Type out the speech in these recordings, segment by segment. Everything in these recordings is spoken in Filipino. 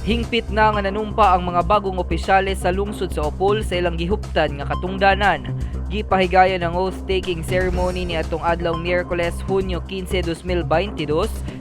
Hingpit na nga nanumpa ang mga bagong opisyales sa lungsod sa Opol sa ilang gihuptan nga katungdanan. Gipahigayon ang oath-taking ceremony ni atong adlaw Miyerkules, Hunyo 15, 2022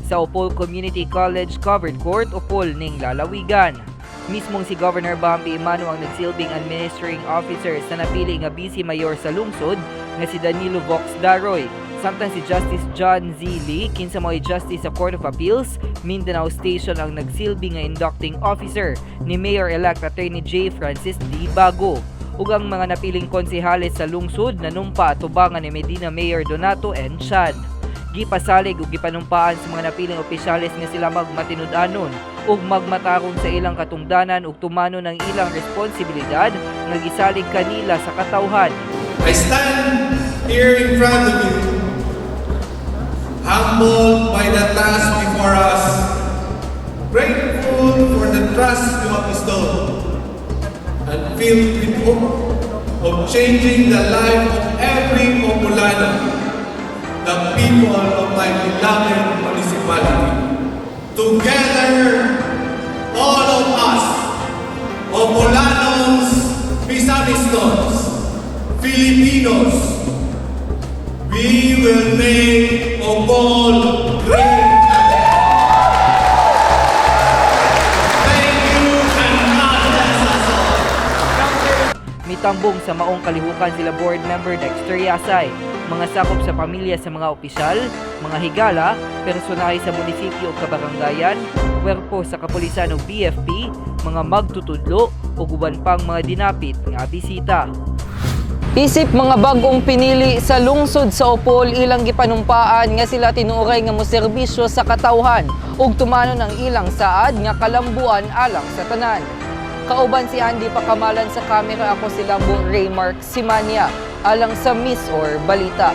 sa Opol Community College Covered Court, Opol ning lalawigan. Mismong si Governor Bambi Imano ang nagsilbing administering officer sa napili nga vice mayor sa lungsod nga si Danilo Vox Daroy. Samtang si Justice John Z. Lee, kinsa mo'y Justice sa Court of Appeals, Mindanao Station ang nagsilbi nga inducting officer ni Mayor-elect Attorney J. Francis D. Bago. Ug ang mga napiling konsehales sa lungsod nanumpa atubangan ni Medina Mayor Donato N. Chan. Gipasalig ug gipanumpaan sa mga napiling opisyales nga sila magmatinud-anon ug magmatarong sa ilang katungdanan ug tumano ng ilang responsibilidad nga gisalig kanila sa katawhan. I stand here in front of you, humbled by the task before us, grateful for the trust you have bestowed, and filled with hope of changing the life of every Opolano, the people of my beloved municipality. Together, all of us, Opolanos, Pisamistos, Filipinos, we will make Opol great again. Thank you and God bless us all. Mitambong sa maong kalihukan sila board member Dexter Yasay, mga sakop sa pamilya sa mga opisyal, mga higala, personahe sa munisipyo o kabaranggayan, kwerpo sa kapulisan o BFP, mga magtutudlo o uban pang mga dinapit nga bisita. Isip mga bagong pinili sa lungsod sa Opol ilang gipanumpaan nga sila tinuray nga moserbisyo sa katawhan ug tumano ng ilang saad nga kalambuan alang sa tanan. Kauban si Andy Pakamalan sa kamera, ako si Lambo Raymark Simania alang sa Miss or Balita.